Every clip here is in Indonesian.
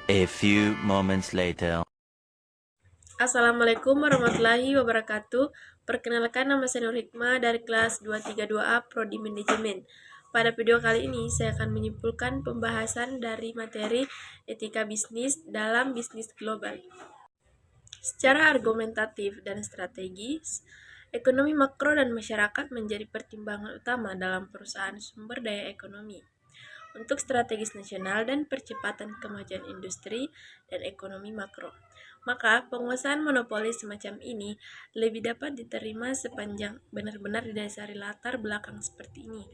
A few moments later. Assalamualaikum warahmatullahi wabarakatuh. Perkenalkan, nama saya Nur Hikmah dari kelas 232A Prodi Manajemen. Pada video kali ini saya akan menyimpulkan pembahasan dari materi etika bisnis dalam bisnis global. Secara argumentatif dan strategis, ekonomi makro dan masyarakat menjadi pertimbangan utama dalam perusahaan sumber daya ekonomi untuk strategis nasional dan percepatan kemajuan industri dan ekonomi makro. Maka, penguasaan monopoli semacam ini lebih dapat diterima sepanjang benar-benar didasari latar belakang seperti ini.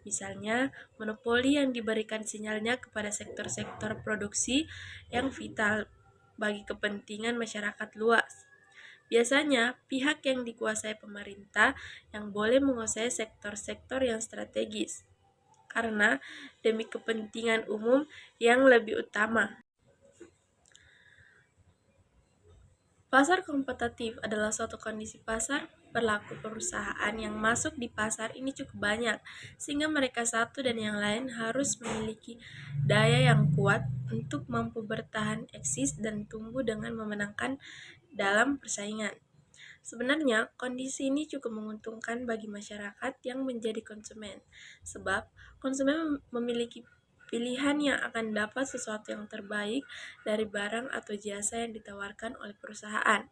Misalnya, monopoli yang diberikan sinyalnya kepada sektor-sektor produksi yang vital bagi kepentingan masyarakat luas. Biasanya, pihak yang dikuasai pemerintah yang boleh menguasai sektor-sektor yang strategis karena demi kepentingan umum yang lebih utama. Pasar kompetitif adalah suatu kondisi pasar berlaku perusahaan yang masuk di pasar ini cukup banyak, sehingga mereka satu dan yang lain harus memiliki daya yang kuat untuk mampu bertahan eksis dan tumbuh dengan memenangkan dalam persaingan. Sebenarnya, kondisi ini cukup menguntungkan bagi masyarakat yang menjadi konsumen, sebab konsumen memiliki pilihan yang akan dapat sesuatu yang terbaik dari barang atau jasa yang ditawarkan oleh perusahaan,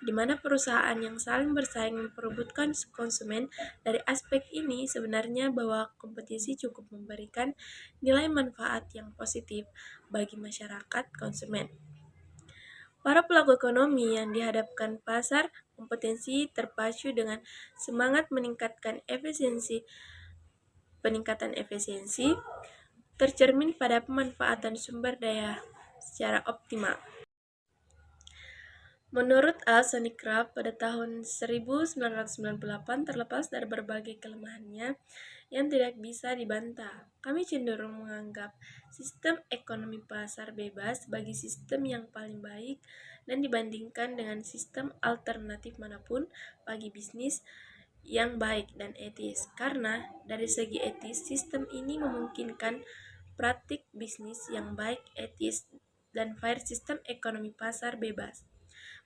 di mana perusahaan yang saling bersaing memperebutkan konsumen. Dari aspek ini, sebenarnya bahwa kompetisi cukup memberikan nilai manfaat yang positif bagi masyarakat konsumen. Para pelaku ekonomi yang dihadapkan pasar kompetensi terpacu dengan semangat peningkatan efisiensi tercermin pada pemanfaatan sumber daya secara optimal. Menurut A. Sonny Kraft, pada tahun 1998, terlepas dari berbagai kelemahannya yang tidak bisa dibantah, kami cenderung menganggap sistem ekonomi pasar bebas sebagai sistem yang paling baik dan dibandingkan dengan sistem alternatif manapun bagi bisnis yang baik dan etis. Karena dari segi etis, sistem ini memungkinkan praktik bisnis yang baik, etis, dan fair. Sistem ekonomi pasar bebas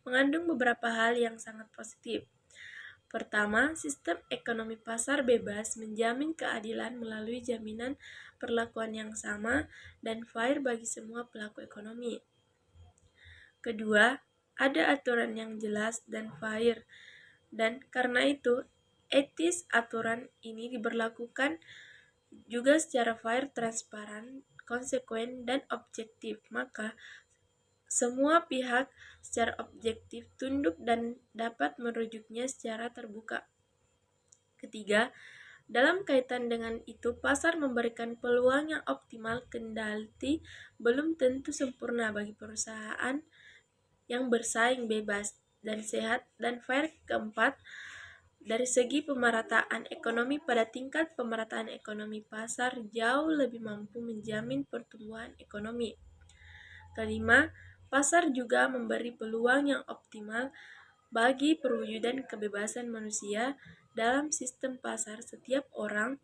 mengandung beberapa hal yang sangat positif. Pertama, sistem ekonomi pasar bebas menjamin keadilan melalui jaminan perlakuan yang sama dan fair bagi semua pelaku ekonomi. Kedua, ada aturan yang jelas dan fair, dan karena itu etis aturan ini diberlakukan juga secara fair, transparan, konsekuen, dan objektif. Maka semua pihak secara objektif tunduk dan dapat merujuknya secara terbuka. Ketiga, dalam kaitan dengan itu, pasar memberikan peluang yang optimal, kendati belum tentu sempurna bagi perusahaan yang bersaing bebas dan sehat dan fair. Keempat, dari segi pemerataan ekonomi, pada tingkat pemerataan ekonomi pasar jauh lebih mampu menjamin pertumbuhan ekonomi. Kelima, pasar juga memberi peluang yang optimal bagi perwujudan kebebasan manusia. Dalam sistem pasar, setiap orang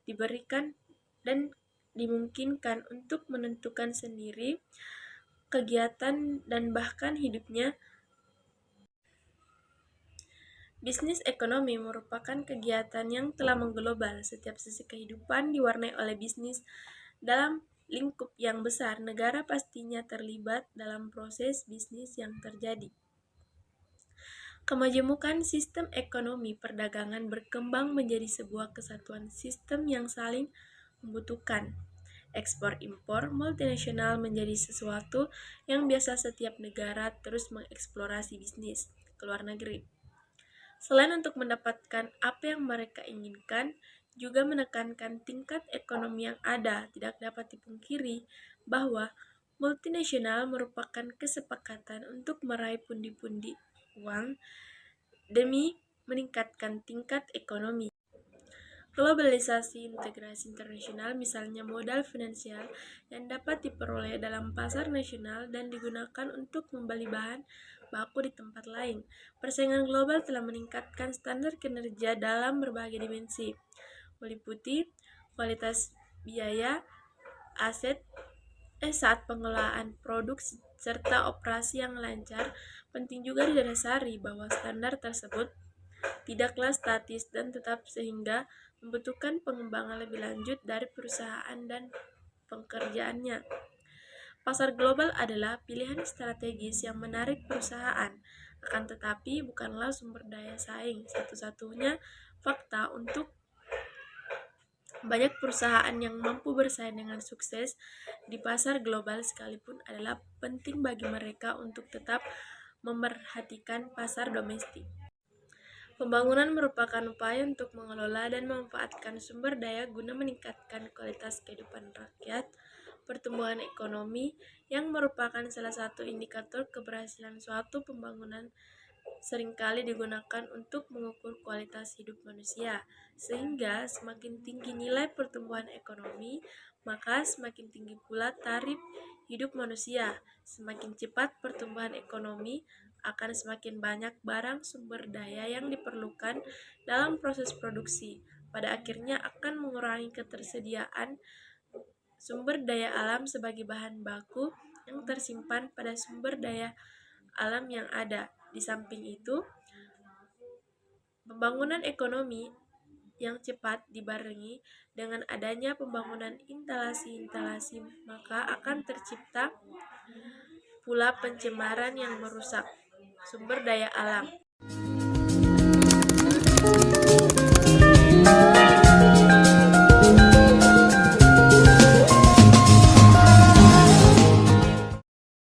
diberikan dan dimungkinkan untuk menentukan sendiri kegiatan dan bahkan hidupnya. Bisnis ekonomi merupakan kegiatan yang telah mengglobal. Setiap sisi kehidupan diwarnai oleh bisnis. Dalam lingkup yang besar, negara pastinya terlibat dalam proses bisnis yang terjadi. Kemajemukan sistem ekonomi perdagangan berkembang menjadi sebuah kesatuan sistem yang saling membutuhkan. Ekspor-impor multinasional menjadi sesuatu yang biasa. Setiap negara terus mengeksplorasi bisnis ke luar negeri. Selain untuk mendapatkan apa yang mereka inginkan, juga menekankan tingkat ekonomi yang ada. Tidak dapat dipungkiri bahwa multinasional merupakan kesepakatan untuk meraih pundi-pundi uang demi meningkatkan tingkat ekonomi. Globalisasi integrasi internasional, misalnya modal finansial yang dapat diperoleh dalam pasar nasional dan digunakan untuk membeli bahan baku di tempat lain. Persaingan global telah meningkatkan standar kinerja dalam berbagai dimensi, meliputi kualitas biaya, aset, Saat pengelolaan produk serta operasi yang lancar, penting juga didasari bahwa standar tersebut tidaklah statis dan tetap sehingga membutuhkan pengembangan lebih lanjut dari perusahaan dan pekerjaannya. Pasar global adalah pilihan strategis yang menarik perusahaan, akan tetapi bukanlah sumber daya saing satu-satunya fakta untuk banyak perusahaan yang mampu bersaing dengan sukses di pasar global sekalipun adalah penting bagi mereka untuk tetap memerhatikan pasar domestik. Pembangunan merupakan upaya untuk mengelola dan memanfaatkan sumber daya guna meningkatkan kualitas kehidupan rakyat. Pertumbuhan ekonomi yang merupakan salah satu indikator keberhasilan suatu pembangunan seringkali digunakan untuk mengukur kualitas hidup manusia, sehingga semakin tinggi nilai pertumbuhan ekonomi, maka semakin tinggi pula taraf hidup manusia. Semakin cepat pertumbuhan ekonomi, akan semakin banyak barang sumber daya yang diperlukan dalam proses produksi. Pada akhirnya akan mengurangi ketersediaan sumber daya alam sebagai bahan baku yang tersimpan pada sumber daya alam yang ada. Di samping itu, pembangunan ekonomi yang cepat dibarengi dengan adanya pembangunan instalasi-instalasi, maka akan tercipta pula pencemaran yang merusak sumber daya alam.